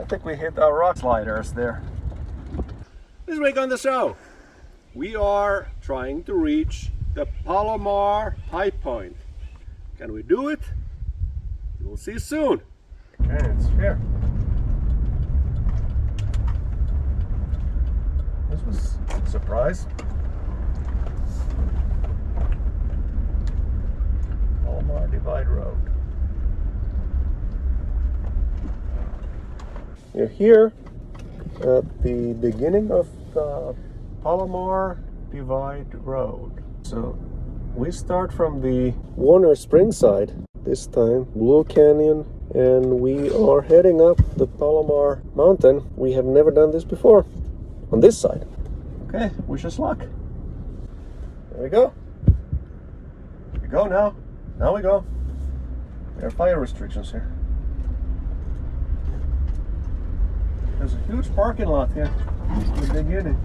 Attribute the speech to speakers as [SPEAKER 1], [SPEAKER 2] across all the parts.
[SPEAKER 1] think we hit our rock sliders there. This week on the show, we are trying to reach the Palomar High Point. Can we do it? We'll see soon. Okay, it's here. This was a surprise. Palomar Divide Road. We're here at the beginning of the Palomar Divide Road. So we start from the Warner Spring side, this time Blue Canyon, and we are heading up the Palomar Mountain. We have never done this before on this side. Okay, wish us luck. There we go. We go now. Now we go. There are fire restrictions here. There's a huge parking lot here in the beginning.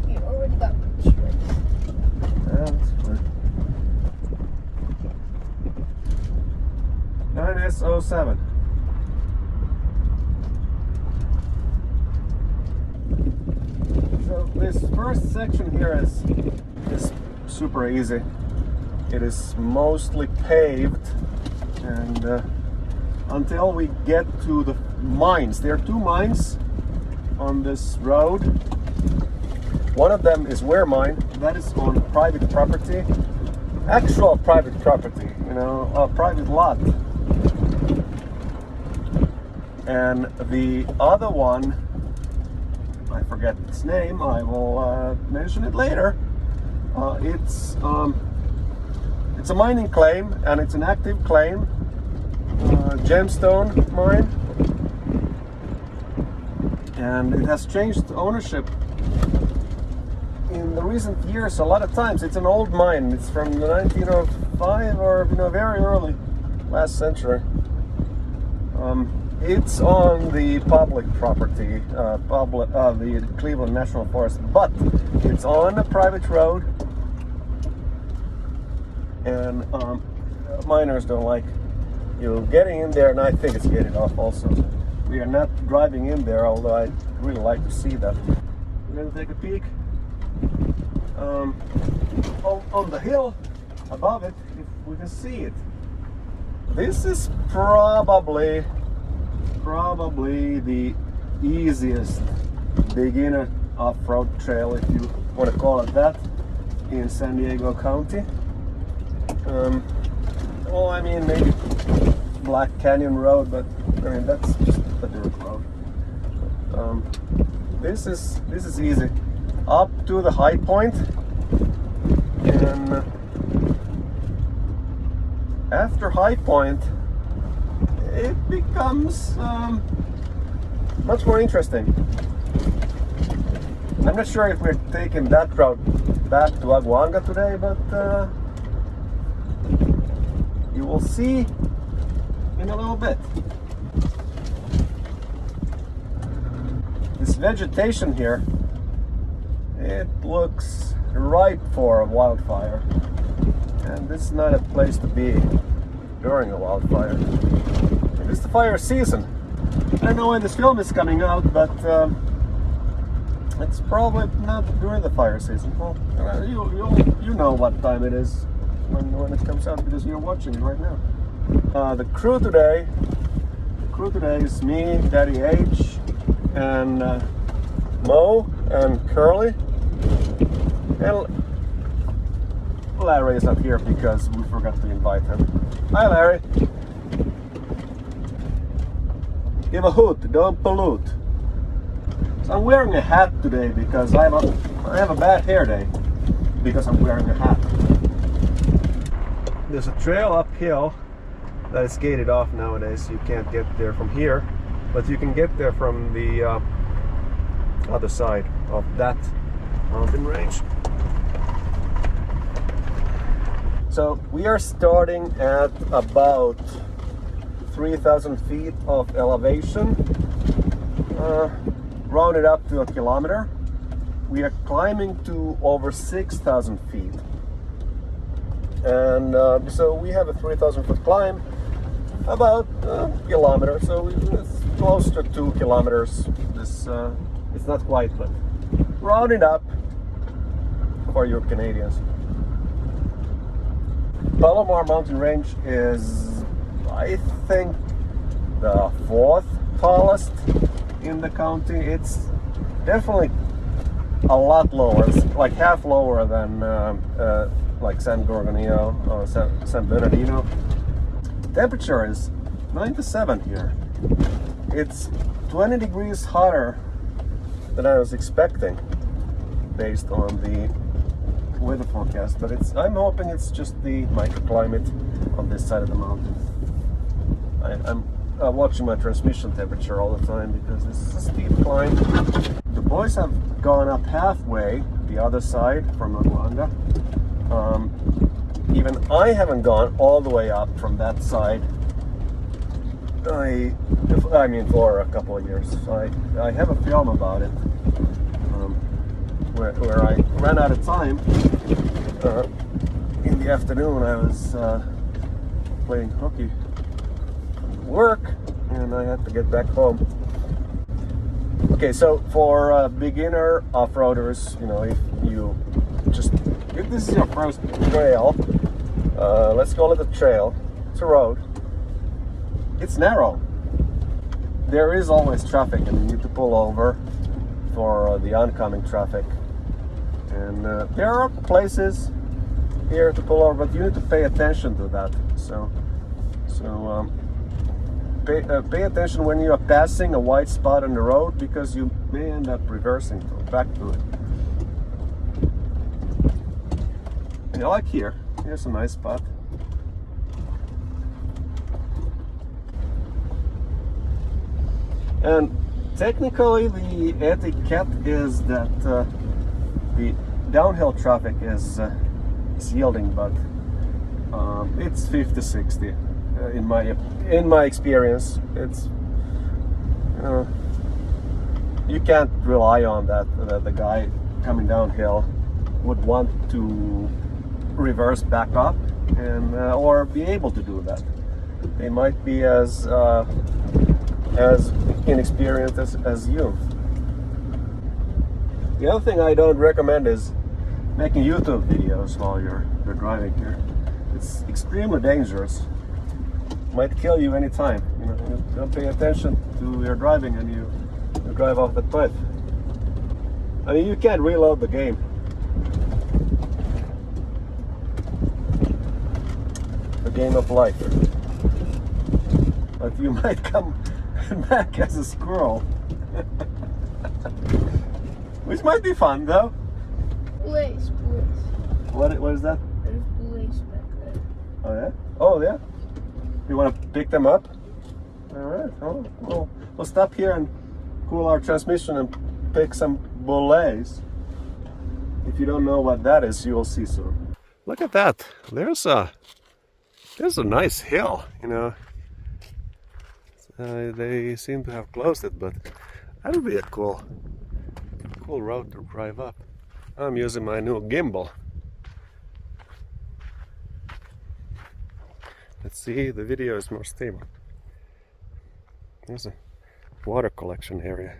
[SPEAKER 2] You already got pictures.
[SPEAKER 1] Yeah, that's good. 9S07. So this first section here is super easy. It is mostly paved, and until we get to the mines. There are two mines on this road. One of them is Ware Mine. That is on private property. Actual private property, you know, a private lot. And the other one, I forget its name, I will mention it later. It's a mining claim, and it's an active claim. Gemstone mine, and it has changed ownership in the recent years a lot of times. It's an old mine. It's from the 1905 or very early last century. It's on the public property, the Cleveland National Forest, but it's on a private road, and miners don't like you getting in there, and I think it's gated off also. We are not driving in there, although I'd really like to see that. We're going to take a peek on the hill above it, if we can see it. This is probably the easiest beginner off-road trail, if you want to call it that, in San Diego County. Well, I mean, maybe Black Canyon Road, but I mean that's just a dirt road. This is easy up to the high point, and after High Point, it becomes much more interesting. I'm not sure if we're taking that route back to Aguanga today, but you will see in a little bit. This vegetation here, it looks ripe for a wildfire, and this is not a place to be during a wildfire. It is the fire season. I don't know when this film is coming out, but it's probably not during the fire season. Well, you know what time it is when it comes out, because you're watching it right now. The crew today is me, Daddy H, and Mo and Curly, and Larry is not here because we forgot to invite him. Hi, Larry. Give a hoot, don't pollute. So I'm wearing a hat today because I have a bad hair day because I'm wearing a hat. There's a trail uphill that is gated off nowadays. You can't get there from here, but you can get there from the other side of that mountain range. So we are starting at about 3,000 feet of elevation, rounded up to a kilometer. We are climbing to over 6,000 feet. And so we have a 3,000 foot climb, about a kilometer, so close to 2 kilometers. This it's not quite, but round it up for your Canadians. Palomar Mountain Range is, I think, the 4th tallest in the county. It's definitely a lot lower. It's like half lower than like San Gorgonio or San Bernardino. Temperature is 97 here. It's 20 degrees hotter than I was expecting based on the weather forecast, but I'm hoping it's just the microclimate on this side of the mountain. I'm watching my transmission temperature all the time because this is a steep climb. The boys have gone up halfway the other side from Aguanga. Even I haven't gone all the way up from that side. I mean, for a couple of years. So I have a film about it, where I ran out of time. In the afternoon, I was playing hockey from work, and I had to get back home. Okay, so for beginner off-roaders, you know, if this is your first trail, let's call it a trail. It's a road. It's narrow. There is always traffic, and you need to pull over for the oncoming traffic. And there are places here to pull over, but you need to pay attention to that. So pay attention when you are passing a white spot on the road, because you may end up reversing back to it. And like here, here's a nice spot. And technically, the etiquette is that the downhill traffic is yielding, but it's 50-60 in my experience. It's you can't rely on that the guy coming downhill would want to reverse back up and or be able to do that. They might be as inexperienced as you. The other thing I don't recommend is making YouTube videos while you're driving here. It's extremely dangerous. Might kill you anytime. You know, you don't pay attention to your driving and you drive off the cliff. I mean, you can't reload the game. The game of life. But you might come back as a squirrel. Which might be fun though.
[SPEAKER 2] Bulleys.
[SPEAKER 1] What is that?
[SPEAKER 2] There's bulleys back there.
[SPEAKER 1] Oh yeah? Oh yeah? You want to pick them up? Alright, well, we'll stop here and cool our transmission and pick some bulleys. If you don't know what that is, you will see soon. Look at that. There's a nice hill, you know. They seem to have closed it, but that would be a cool road to drive up. I'm using my new gimbal. Let's see, the video is more stable. There's a water collection area.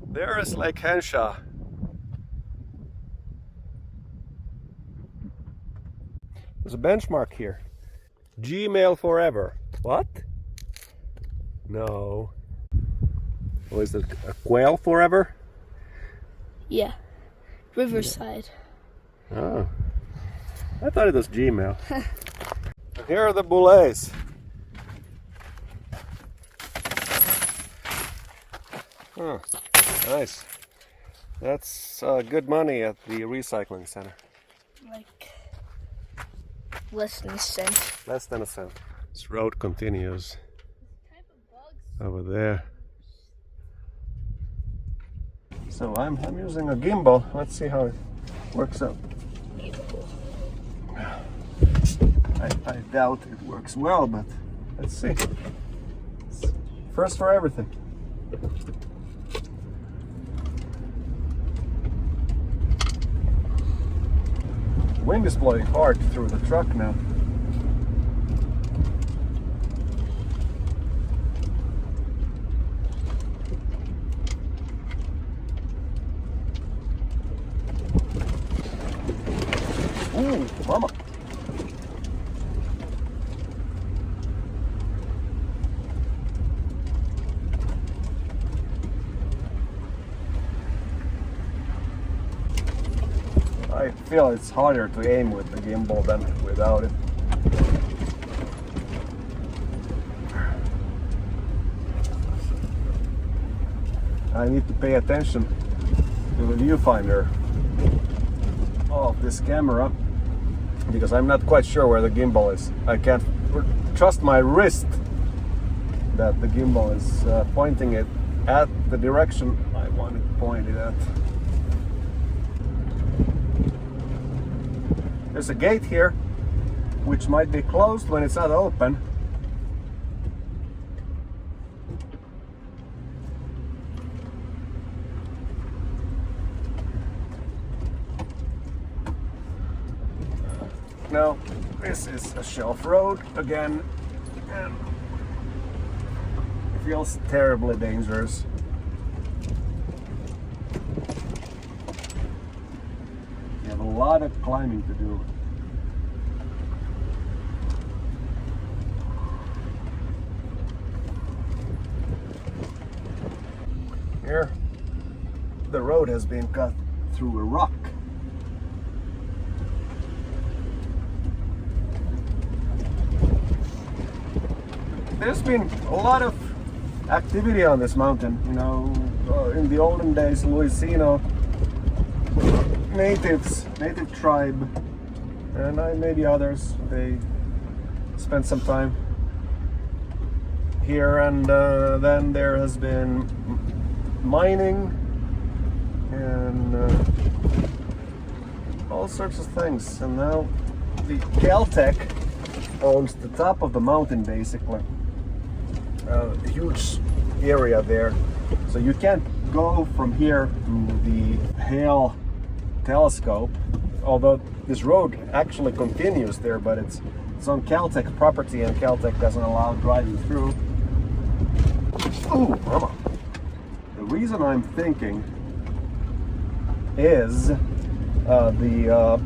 [SPEAKER 1] There is Lake Henshaw. There's a benchmark here. Gmail forever. What? No. Oh, is it a quail forever?
[SPEAKER 2] Yeah. Riverside.
[SPEAKER 1] Oh. I thought it was Gmail. Here are the bulleys. Oh, nice. That's good money at the recycling center.
[SPEAKER 2] Like less than a cent.
[SPEAKER 1] Less than a cent. This road continues over there. So I'm using a gimbal. Let's see how it works out. I doubt it works well, but let's see. First for everything. Wind is blowing hard through the truck now. Ooh, mama. I feel it's harder to aim with the gimbal than without it. I need to pay attention to the viewfinder of this camera because I'm not quite sure where the gimbal is. I can't trust my wrist that the gimbal is pointing it at the direction I want it pointed at. There's a gate here which might be closed when it's not open. Now, this is a shelf road again, and it feels terribly dangerous. You have a lot of climbing to do. Here, the road has been cut through a rock. There's been a lot of activity on this mountain, you know, in the olden days, Luiseño native tribe, and maybe others, they spent some time here, and then there has been mining and all sorts of things, and now the Caltech owns the top of the mountain basically. A huge area there, so you can't go from here to the Hale telescope, although this road actually continues there, but it's on Caltech property and Caltech doesn't allow driving through. Ooh, mama. The reason I'm thinking is the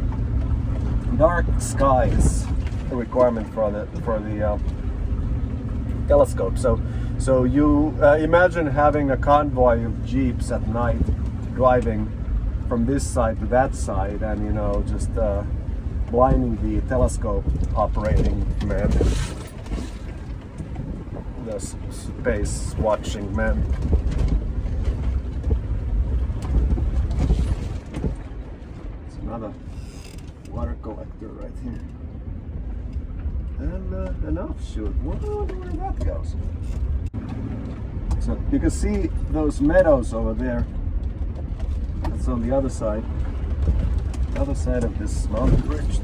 [SPEAKER 1] dark skies requirement for the telescope. So you imagine having a convoy of jeeps at night driving from this side to that side, and you know, just blinding the telescope operating man, the space watching man. It's another water collector right here. And an offshoot. Wonder where that goes. So you can see those meadows over there. That's on the other side. The other side of this mountain ridge.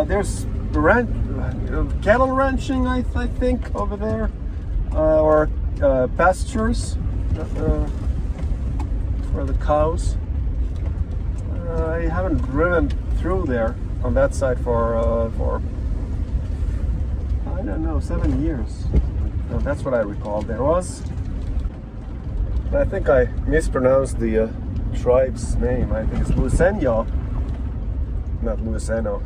[SPEAKER 1] There's cattle ranching, I think, over there, or pastures for the cows. I haven't driven through there on that side for I don't know, 7 years. That's what I recall. There was, I think I mispronounced the tribe's name. I think it's Luiseño, not Luiseño.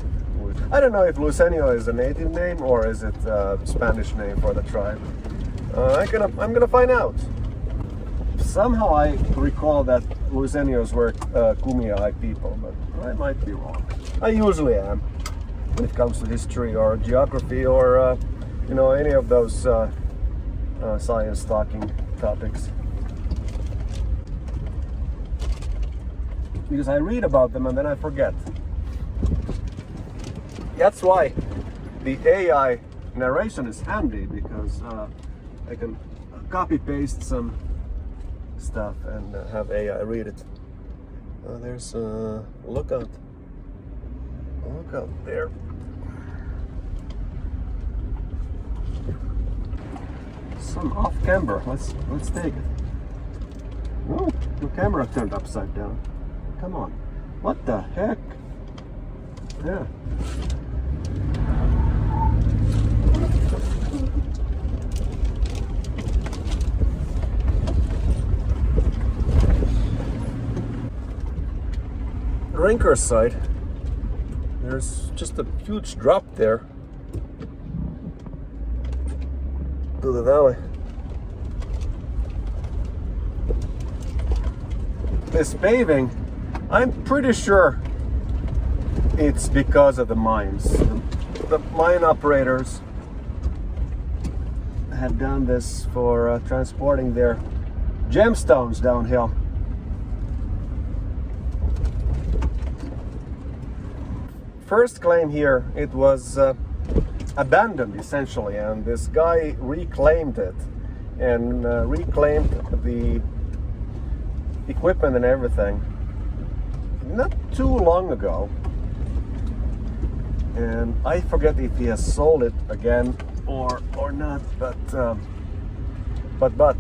[SPEAKER 1] I don't know if Luiseño is a native name or is it a Spanish name for the tribe. I'm gonna find out. Somehow I recall that Luiseños were Kumeyaay people, but I might be wrong. I usually am when it comes to history or geography or you know, any of those science talking topics. Because I read about them and then I forget. That's why the AI narration is handy, because I can copy paste some stuff and have AI read it. There's a lookout. Look out there. Some off camber. Let's take it. Oh, the camera turned upside down. Come on. What the heck? Yeah. Rinker's side There's just a huge drop there to the valley. This paving, I'm pretty sure it's because of the mines. The mine operators had done this for transporting their gemstones downhill. First claim here, it was abandoned essentially, and this guy reclaimed it and reclaimed the equipment and everything not too long ago. And I forget if he has sold it again or not, but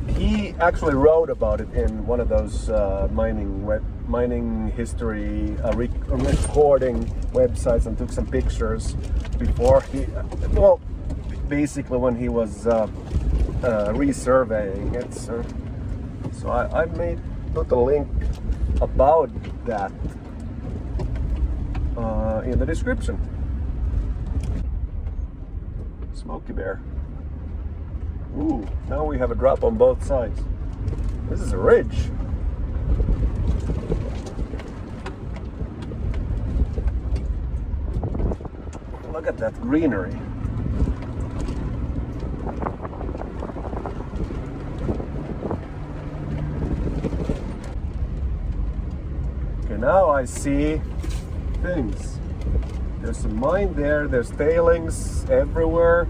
[SPEAKER 1] he actually wrote about it in one of those mining history recording websites, and took some pictures before basically when he was resurveying it. So I may put a link about that in the description. Smoky Bear. Ooh, now we have a drop on both sides. This is a ridge. Look at that greenery. Okay, now I see things. There's a mine there, there's tailings everywhere.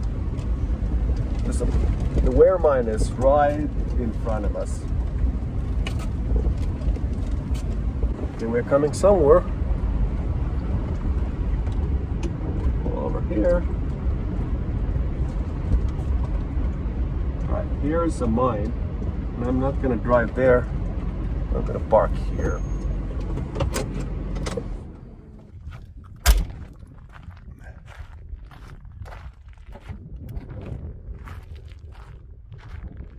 [SPEAKER 1] The wear mine is right in front of us. Okay, we're coming somewhere. Over here. Right, here's a mine. And I'm not gonna drive there. I'm gonna park here.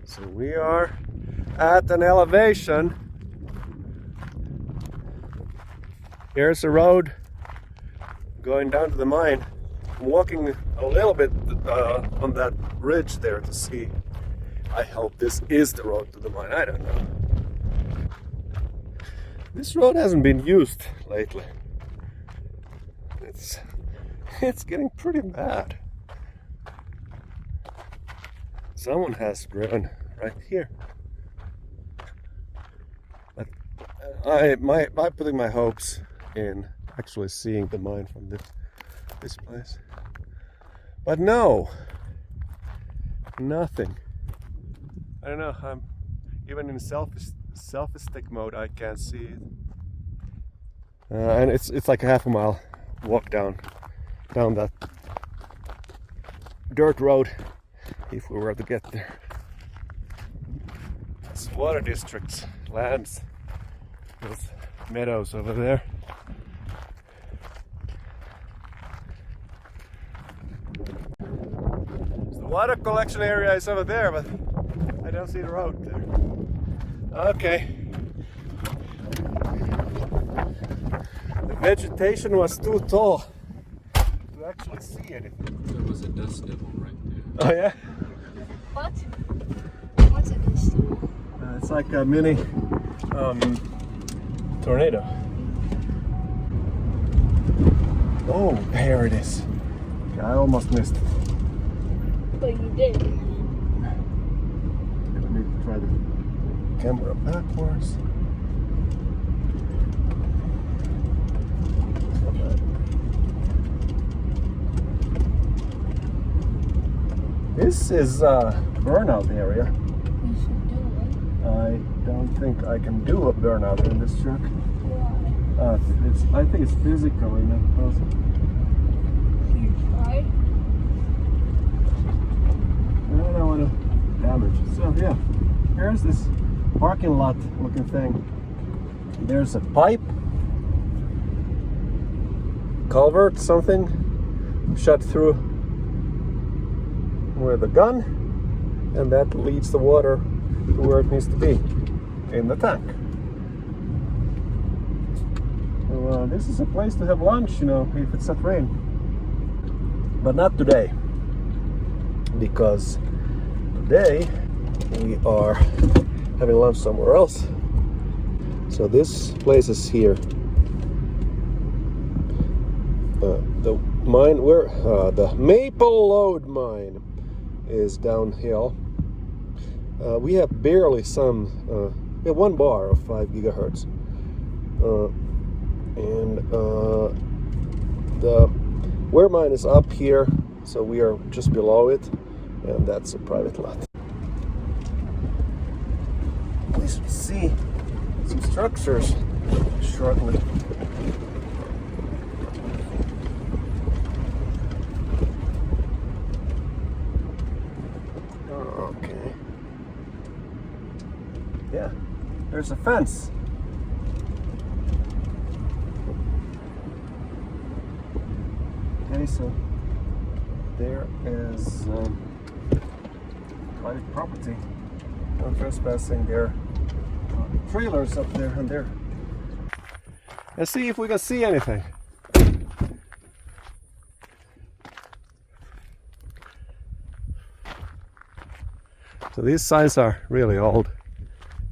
[SPEAKER 1] So we are at an elevation. Here's the road going down to the mine. I'm walking a little bit on that ridge there to see. I hope this is the road to the mine. I don't know. This road hasn't been used lately. It's getting pretty bad. Someone has driven right here. But I'm putting my hopes in actually seeing the mine from this place. But no, nothing. I don't know. I'm even in selfie stick mode. I can't see it, and it's like a half a mile walk down that dirt road if we were to get there. It's water districts, lands, those meadows over there. So the water collection area is over there, but I don't see the road there. Okay. The vegetation was too tall to actually see anything.
[SPEAKER 3] There was a dust devil right there.
[SPEAKER 1] Oh yeah?
[SPEAKER 2] What? What's a dust devil?
[SPEAKER 1] It's like a mini tornado. Oh, there it is. Okay, I almost missed it.
[SPEAKER 2] But you did.
[SPEAKER 1] Let me try the camera backwards. This is a burnout area.
[SPEAKER 2] You should do it.
[SPEAKER 1] I don't think I can do a burnout in this truck.
[SPEAKER 2] Why?
[SPEAKER 1] I think it's physically not possible.
[SPEAKER 2] You try?
[SPEAKER 1] I don't want to damage it. So yeah, here's this parking lot looking thing. There's a pipe, culvert, something shot through with a gun, and that leads the water to where it needs to be, in the tank. So, this is a place to have lunch, you know, if it's not rain. But not today, because today we are having lunch somewhere else. So this place is here. The mine, where the Maple Lode mine is downhill. We have barely some. We have one bar of 5 gigahertz, and the Ware mine is up here, so we are just below it, and that's a private lot. We should see some structures shortly. Okay. Yeah, there's a fence. Okay, so there is private property. No trespassing. There are trailers up there and there. Let's see if we can see anything. So these signs are really old,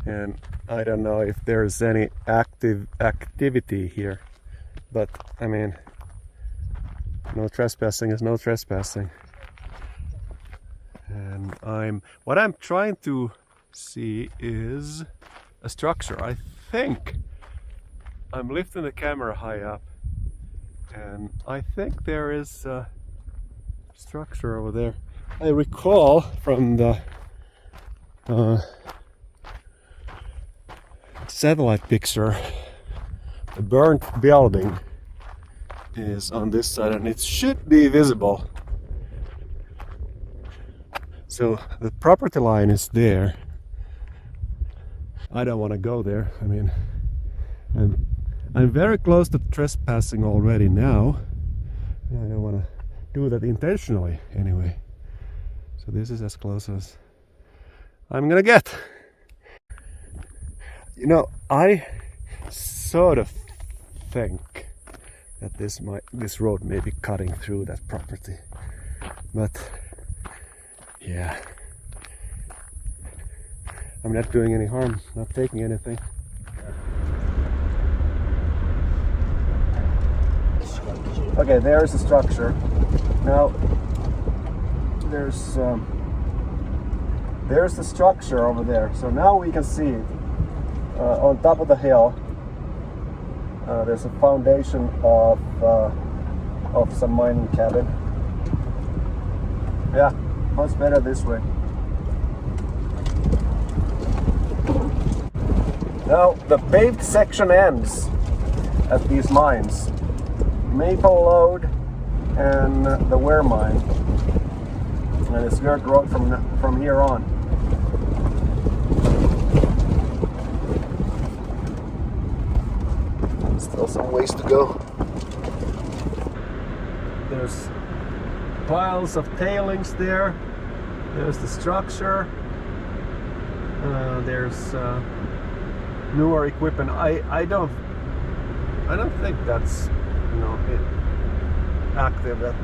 [SPEAKER 1] and I don't know if there's any activity here, but I mean, no trespassing is no trespassing. And what I'm trying to see is a structure. I think I'm lifting the camera high up, and I think there is a structure over there. I recall from the satellite picture, the burnt building is on this side, and it should be visible. So the property line is there. I don't want to go there. I mean, I'm very close to trespassing already now. I don't want to do that intentionally anyway. So this is as close as I'm gonna get. You know, I sort of think that this road may be cutting through that property, but yeah, I'm not doing any harm, not taking anything. Okay, there's a structure. Now there's the structure over there. So now we can see it on top of the hill. There's a foundation of some mining cabin. Yeah, much better this way. Now the paved section ends at these mines, Maple Lode and the Ware mine, and it's dirt road from here on. Still some ways to go. There's piles of tailings there. There's the structure. There's newer equipment. I don't think that's, you know, active, that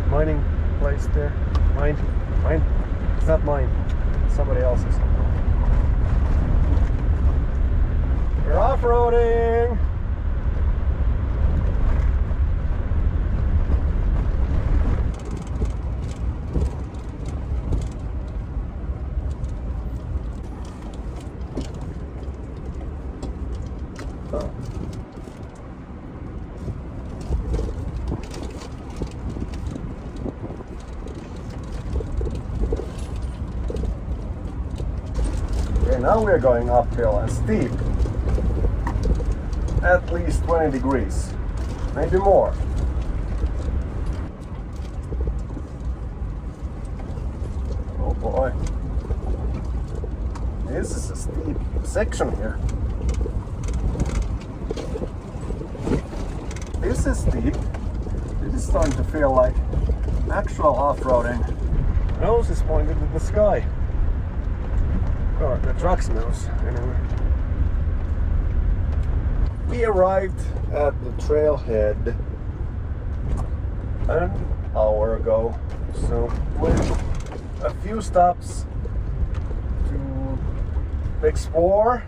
[SPEAKER 1] mining place there. Mine. It's not mine. It's somebody else's. We're off-roading. Okay, now we're going uphill and steep. At least 20 degrees, maybe more. Oh boy. This is a steep section here. This is steep. This is starting to feel like actual off-roading. Nose is pointed at the sky. Or the truck's nose, anyway. We We arrived at the trailhead an hour ago, so with a few stops to explore.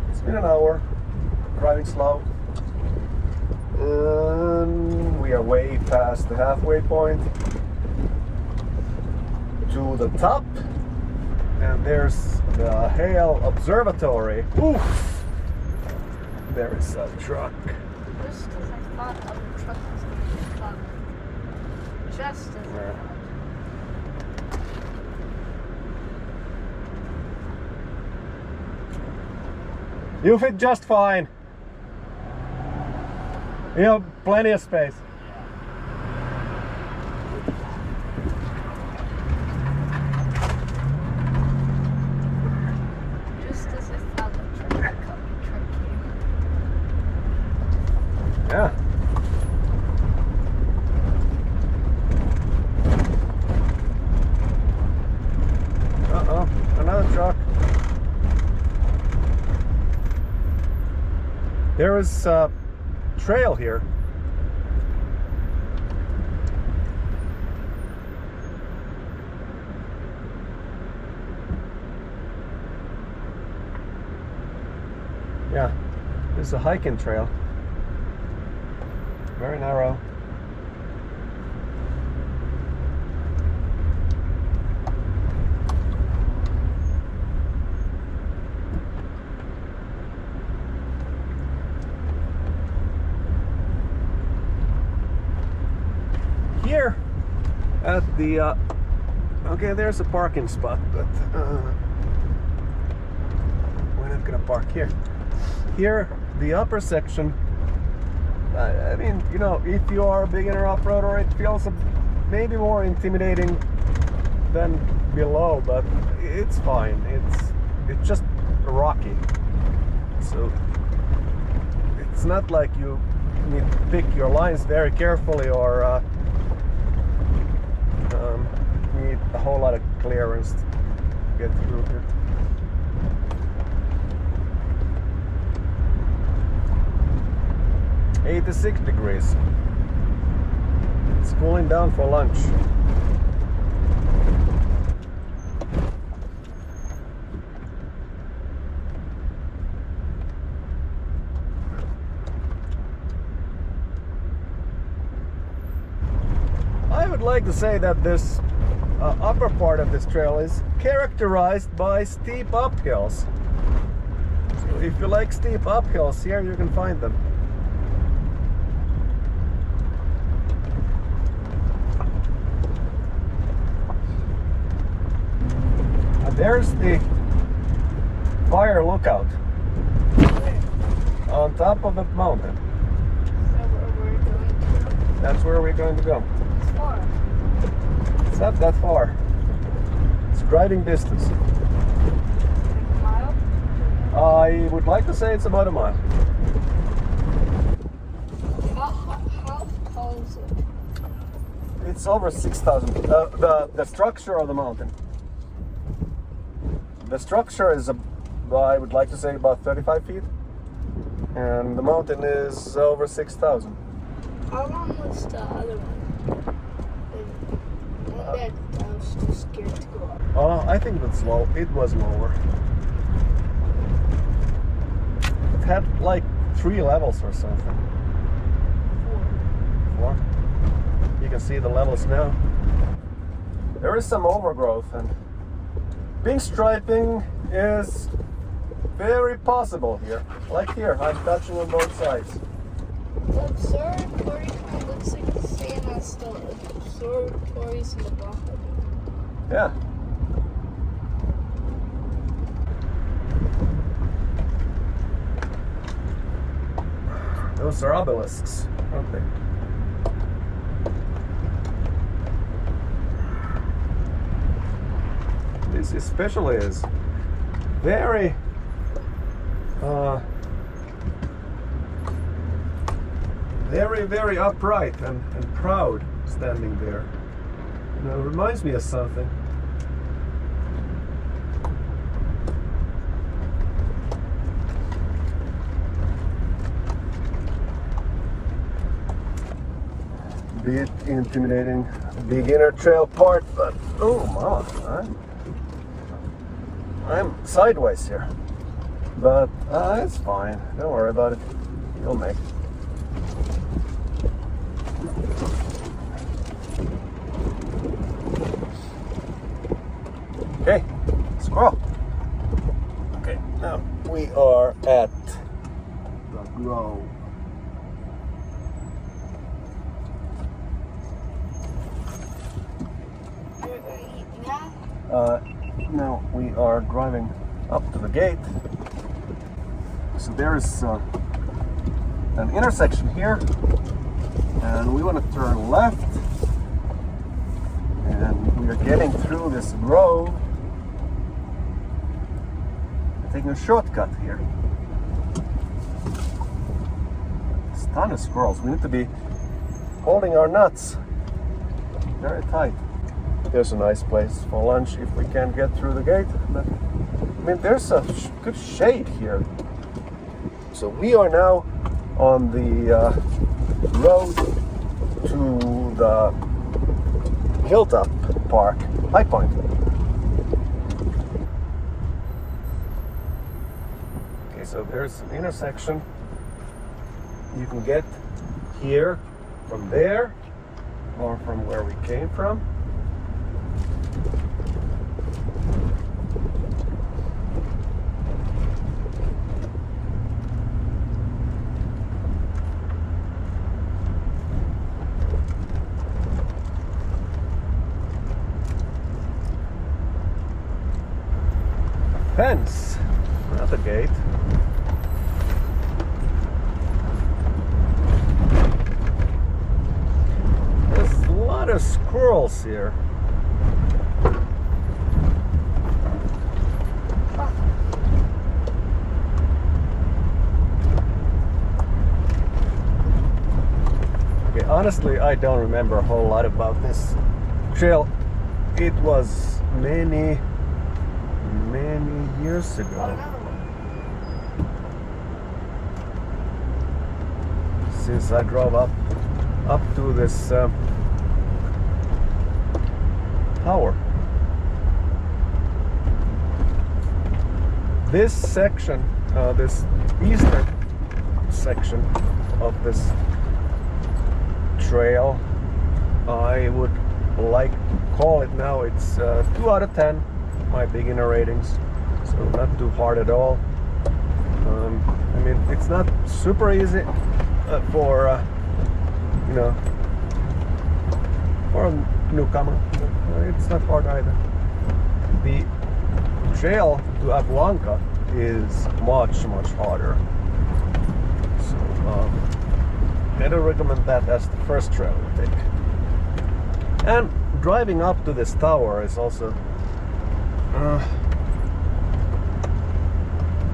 [SPEAKER 1] It's been an hour, driving slow, and we are way past the halfway point to the top, and there's the Hale Observatory. Oof! There is a truck.
[SPEAKER 2] Just as I thought of a truck was going to come. Just as I thought.
[SPEAKER 1] You fit just fine. You have plenty of space.
[SPEAKER 2] Just as I thought the truck would come tricky.
[SPEAKER 1] Yeah. Uh-oh, another truck. There is a trail here. Yeah, this is a hiking trail. Very narrow. Here at the okay, there's a parking spot, but we're not gonna park here. Here, the upper section, I mean, you know, if you are a beginner off-roader, it feels maybe more intimidating than below, but it's fine. It's just rocky, so it's not like you need to pick your lines very carefully or need a whole lot of clearance to get through here. "86 degrees. It's cooling down for lunch." I would like to say that this upper part of this trail is characterized by steep uphills. So if you like steep uphills, here you can find them. And there's the fire lookout on top of the mountain. That's where we're going to go.
[SPEAKER 2] It's far.
[SPEAKER 1] It's not that far. It's driving distance.
[SPEAKER 2] A mile?
[SPEAKER 1] I would like to say it's about a mile.
[SPEAKER 2] How tall is it?
[SPEAKER 1] It's over 6,000. The structure of the mountain. The structure is, I would like to say, about 35 feet. And the mountain is over 6,000.
[SPEAKER 2] How long was the other one? That I was too scared to go up.
[SPEAKER 1] I think that's low. It was lower. It had like 3 levels or something. 4. You can see the levels now. There is some overgrowth, and pink striping is very possible here. Like here, I'm touching on both sides.
[SPEAKER 2] The observatory kind of looks like the same as the observatories in the bottom.
[SPEAKER 1] Yeah. Those are obelisks, aren't they? This especially is very very upright and proud standing there. You know, it reminds me of something. bit intimidating beginner trail part, but oh my, I'm sideways here. But it's fine, don't worry about it, you'll make it. Okay, squirrel. Okay, now we are at the grove.
[SPEAKER 2] You're gonna eat now?
[SPEAKER 1] Now we are driving up to the gate. So there is an intersection here, and we want to turn left, and we are getting through this grove, taking a shortcut here. It's a ton of squirrels. We need to be holding our nuts very tight. There's a nice place for lunch if we can get through the gate. But, I mean, there's a good shade here. So we are now on the road to the hilltop park, High Point. Okay, so there's an intersection. You can get here from there or from where we came from. Fence, not a gate. There's a lot of squirrels here. Okay, honestly, I don't remember a whole lot about this trail. It was many years ago since I drove up to this tower. This section, this eastern section of this trail, I would like to call it now, it's 2 out of 10, my beginner ratings. So not too hard at all. I mean, it's not super easy for you know, for a newcomer. It's not hard either. The trail to Aguanga is much harder. So I don't recommend that as the first trail to take. And driving up to this tower is also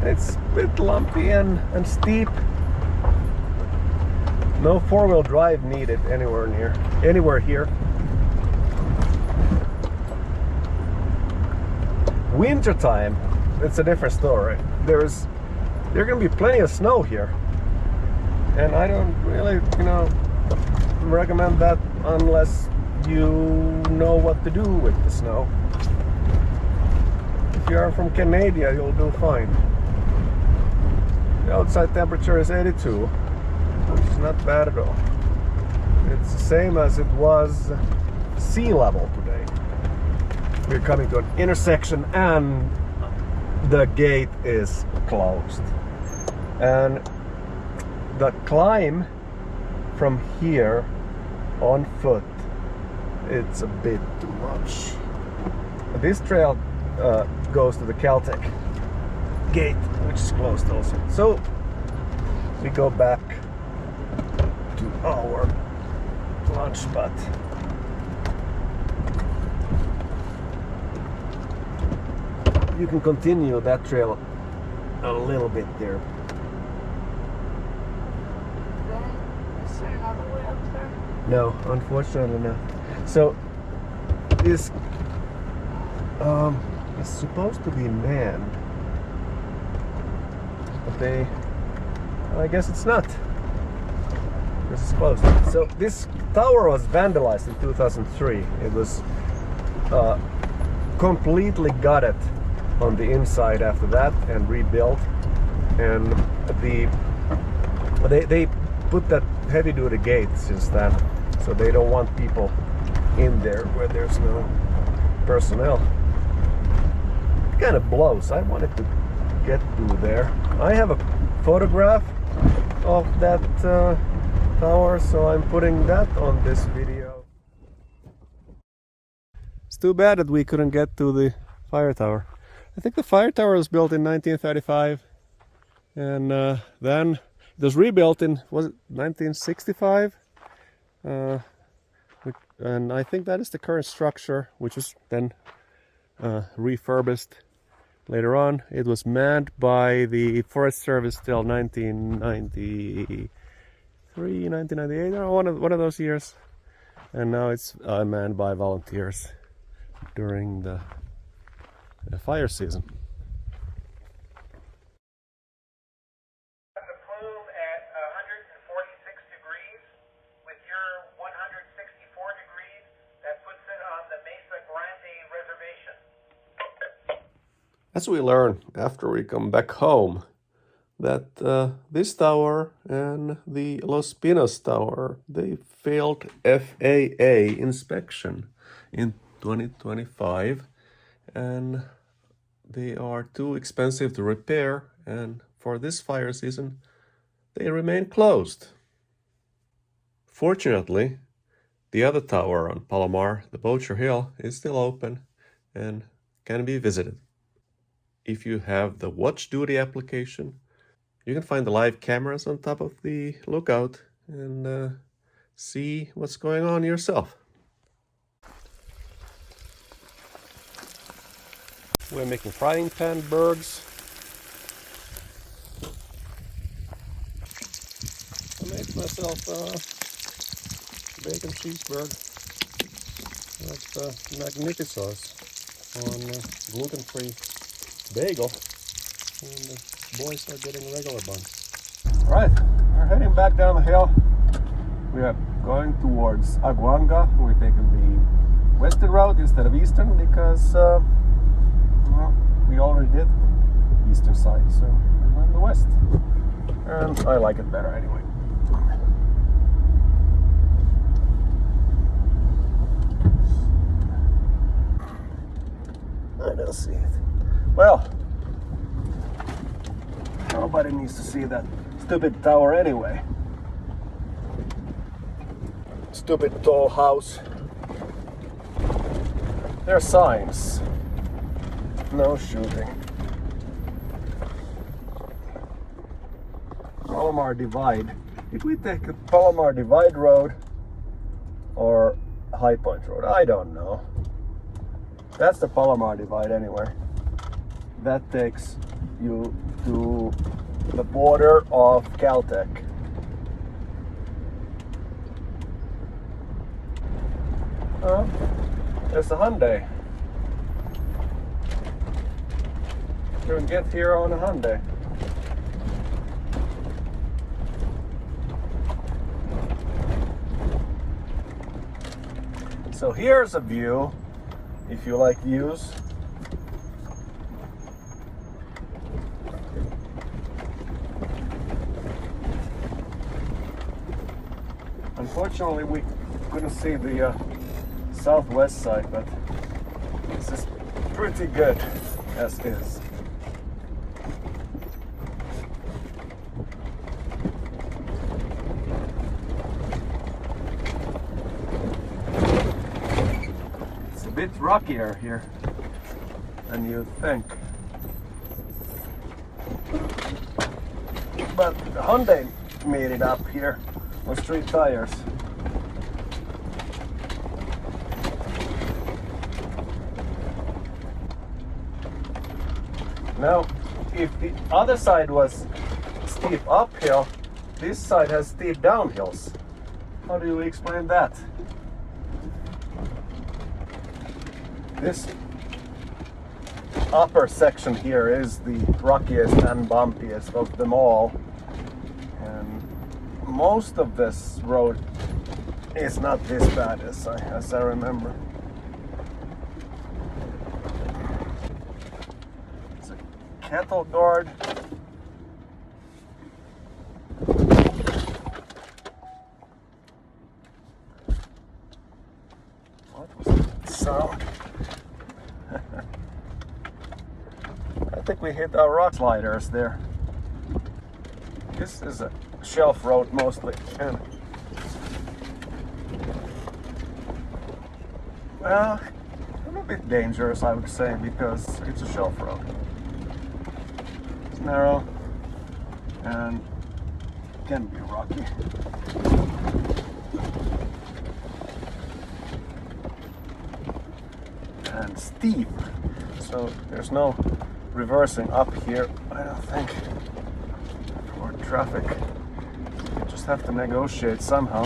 [SPEAKER 1] it's a bit lumpy and steep. No four-wheel drive needed anywhere here. Winter time, it's a different story. There's gonna be plenty of snow here, and I don't really, recommend that unless you know what to do with the snow. If you are from Canada, you'll do fine. The outside temperature is 82, which is not bad at all. It's the same as it was sea level today. We're coming to an intersection and the gate is closed. And the climb from here on foot, it's a bit too much. This trail goes to the Caltech gate, which is closed also. So we go back to our lunch spot. You can continue that trail a little bit there.
[SPEAKER 2] Then, is there another way up there?
[SPEAKER 1] No, unfortunately not. So this is supposed to be manned, but I guess it's not. This is closed. So this tower was vandalized in 2003. It was completely gutted on the inside after that and rebuilt. And they put that heavy-duty gate since then, so they don't want people in there where there's no personnel. It kind of blows. I wanted to get to there. I have a photograph of that tower, so I'm putting that on this video. It's too bad that we couldn't get to the fire tower. I think the fire tower was built in 1935, and then it was rebuilt in, was it 1965? And I think that is the current structure, which was then refurbished later on. It was manned by the Forest Service till 1993, 1998, or one of those years. And now it's manned by volunteers during the fire season.
[SPEAKER 4] The plume at 146 degrees with your 164 degrees, that puts it on the Mesa Grande Reservation.
[SPEAKER 1] As we learn after we come back home, that this tower and the Los Pinos tower, they failed FAA inspection in 2025, and they are too expensive to repair, and for this fire season they remain closed. Fortunately, the other tower on Palomar, the Bocher Hill, is still open and can be visited. If you have the Watch Duty application, you can find the live cameras on top of the lookout and see what's going on yourself. We're making frying pan burgs. I made myself a bacon cheeseburger with magnificence on gluten-free bagel, and the boys are getting a regular bun. Alright, we're heading back down the hill. We are going towards Aguanga. We're taking the western route instead of eastern because well, we already did the eastern side, so we're going the west. And I like it better anyway. I don't see it. Well, nobody needs to see that stupid tower anyway. Stupid tall house. There are signs. No shooting. Palomar Divide. Did we take a Palomar Divide Road or High Point Road? I don't know. That's the Palomar Divide anyway. That takes you to the border of Caltech. There's a Hyundai. You can get here on a Hyundai. So here's a view, if you like views. Unfortunately, we couldn't see the southwest side, but this is pretty good as is. It's a bit rockier here than you think. But the Hyundai made it up here with 3 tires. Now, if the other side was steep uphill, this side has steep downhills. How do you explain that? This upper section here is the rockiest and bumpiest of them all. And most of this road is not this bad as I remember. It's a cattle guard. What was that sound? I think we hit our rock sliders there. This is a shelf road mostly, and well, a little bit dangerous I would say, because it's a shelf road. It's narrow and can be rocky. And steep, so there's no reversing up here, I don't think, for traffic. You just have to negotiate somehow.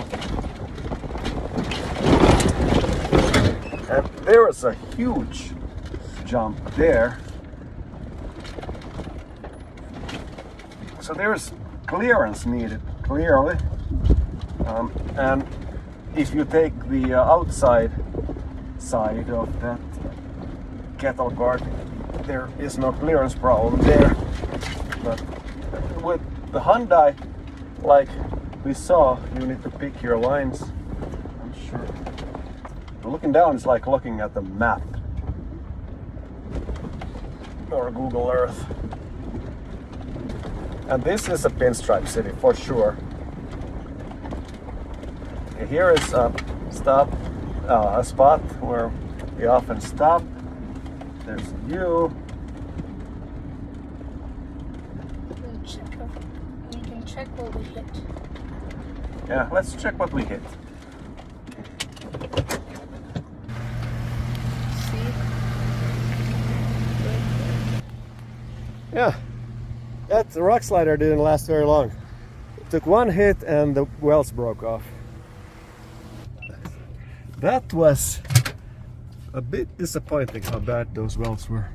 [SPEAKER 1] And there is a huge jump there. So there's clearance needed, clearly. And if you take the outside side of that cattle guard, there is no clearance problem there. But with the Hyundai, like we saw, you need to pick your lines. I'm sure. Looking down is like looking at the map or Google Earth. And this is a pinstripe city for sure. Here is a spot where we often stop. There's a view.
[SPEAKER 2] We can check what we hit.
[SPEAKER 1] Yeah, let's check what we hit.
[SPEAKER 2] See?
[SPEAKER 1] Yeah, that rock slider didn't last very long. It took one hit and the welds broke off. That was a bit disappointing how bad those welds were.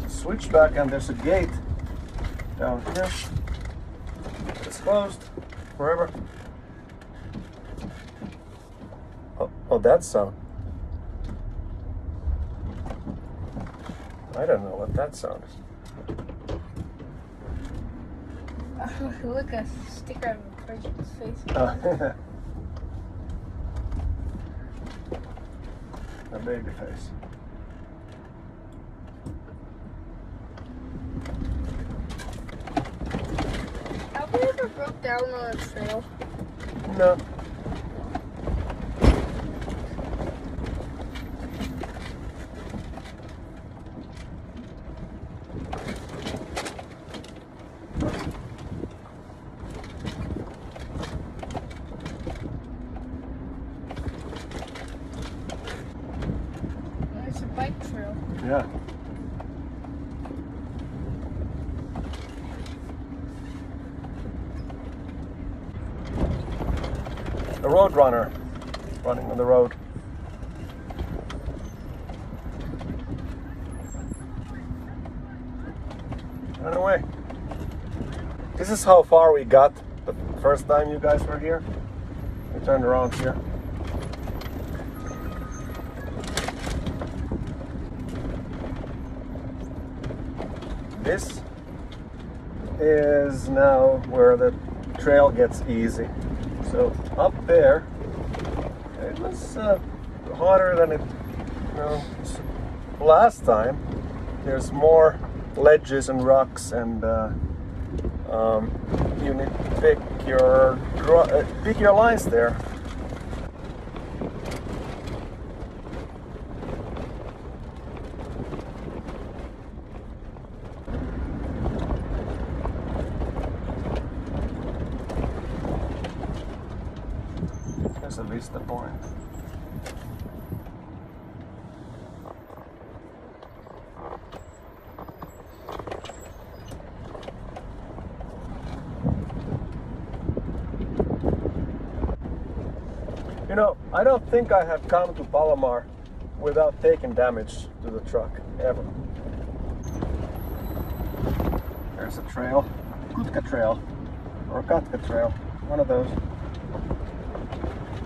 [SPEAKER 1] Switch back, and there's a gate down here. It's closed forever. Oh, that sound. I don't know what that sound is.
[SPEAKER 2] Look, a sticker of a person's face.
[SPEAKER 1] A baby face.
[SPEAKER 2] Have we ever broke down on a trail?
[SPEAKER 1] No.
[SPEAKER 2] It's a bike trail.
[SPEAKER 1] Yeah. A Roadrunner running on the road. Run away. This is how far we got the first time you guys were here. We turned around here. This is now where the trail gets easy. So up there, it was hotter than it last time. There's more ledges and rocks, and you need to pick your lines there. There's a vista point. You know, I don't think I have come to Palomar without taking damage to the truck, ever. There's a trail, Kutka Trail, or Katka Trail, one of those.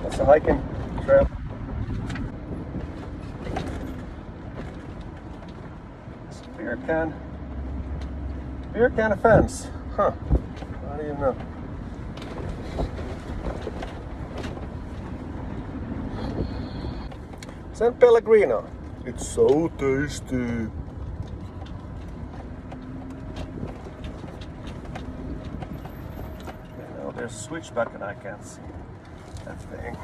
[SPEAKER 1] That's a hiking trail. It's a beer can offense. Huh, I don't even know. San Pellegrino. It's so tasty. You know, there's a switchback and I can't see that thing.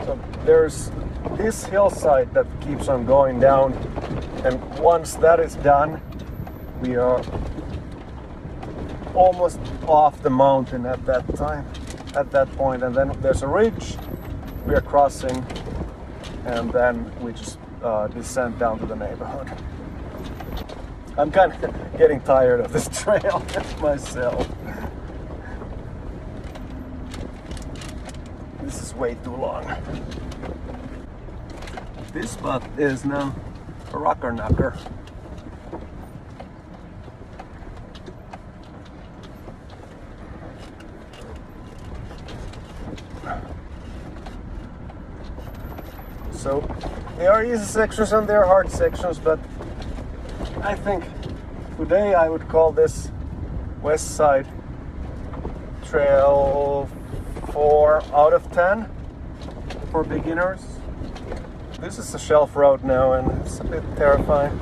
[SPEAKER 1] So there's this hillside that keeps on going down, and once that is done, we are almost off the mountain at that point, and then there's a ridge we are crossing, and then we just descend down to the neighborhood. I'm kind of getting tired of this trail myself. This is way too long. This spot is now a rocker knocker. So there are easy sections and there are hard sections, but I think today I would call this West Side Trail 4 out of 10 for beginners. This is a shelf road now and it's a bit terrifying.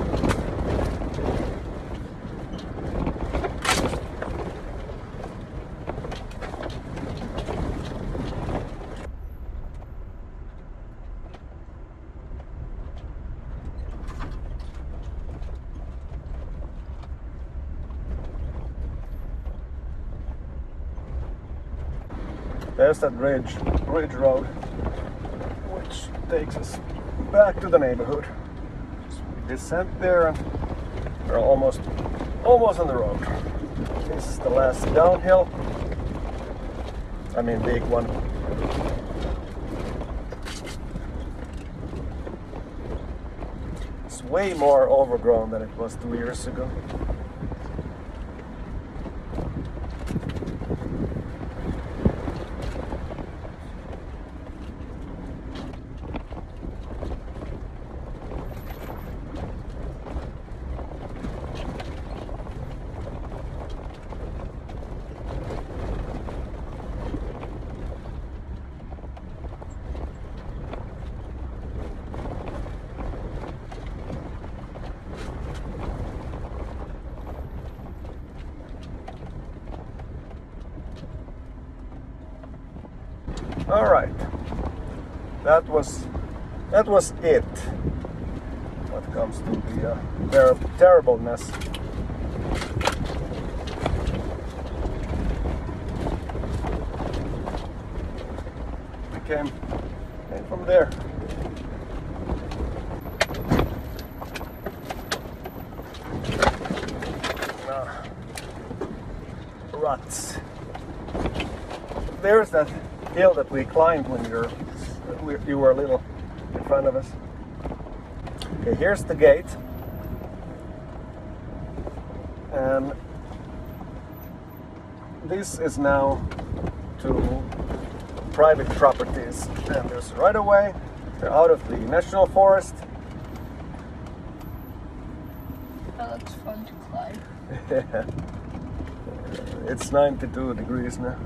[SPEAKER 1] There's that ridge road, which takes us back to the neighborhood. So we descend there and we're almost on the road. This is the last downhill. I mean, big one. It's way more overgrown than it was 2 years ago. All right, that was it. What comes to the terribleness. We came from there. Ruts. There's that hill that we climbed when you were little in front of us. Okay, here's the gate, and this is now to private properties, and there's a right of way. They're out of the national forest.
[SPEAKER 2] That looks fun to climb.
[SPEAKER 1] Yeah. It's 92 degrees now.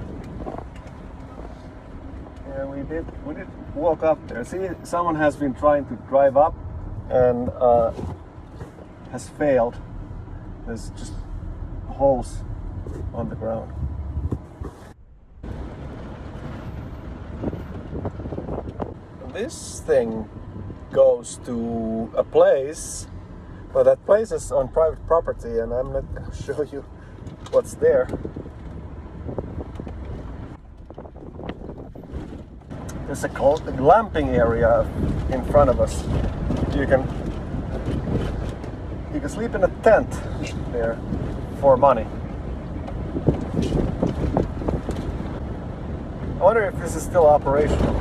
[SPEAKER 1] Yeah, we did walk up there. See, someone has been trying to drive up and has failed. There's just holes on the ground. This thing goes to a place, but that place is on private property, and I'm not going to show you what's there. There's a glamping area in front of us. You can sleep in a tent there for money. I wonder if this is still operational.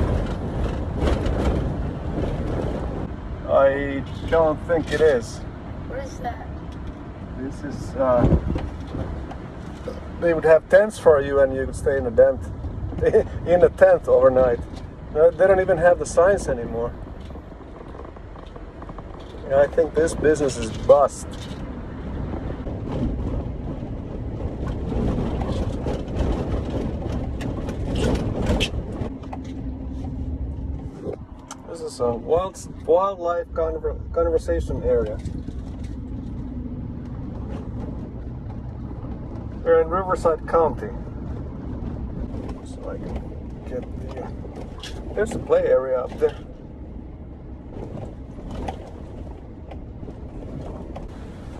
[SPEAKER 1] I I don't think it is.
[SPEAKER 2] What is that?
[SPEAKER 1] This is, they would have tents for you and you could stay in a tent, in a tent overnight. They don't even have the signs anymore. Yeah, I think this business is bust. This is a wildlife conversation area. We're in Riverside County. So I can get the... There's a play area up there.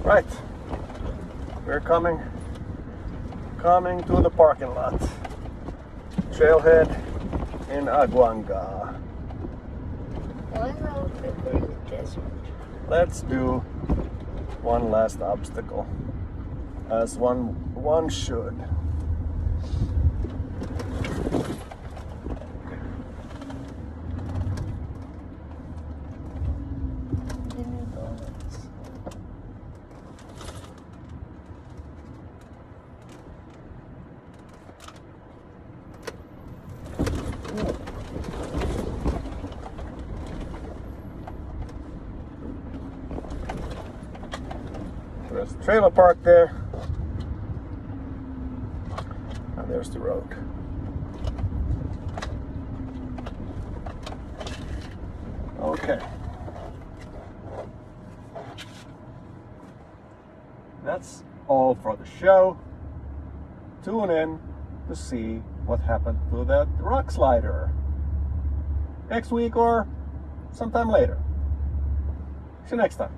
[SPEAKER 1] Right. We're coming to the parking lot. Trailhead in Aguanga.
[SPEAKER 2] I know if we're in the desert.
[SPEAKER 1] Let's do one last obstacle, as one should.
[SPEAKER 2] Give me bullets.
[SPEAKER 1] There's a trailer park there, and there's the road. Okay. That's all for the show. Tune in to see what happened to that rock slider next week or sometime later. See you next time.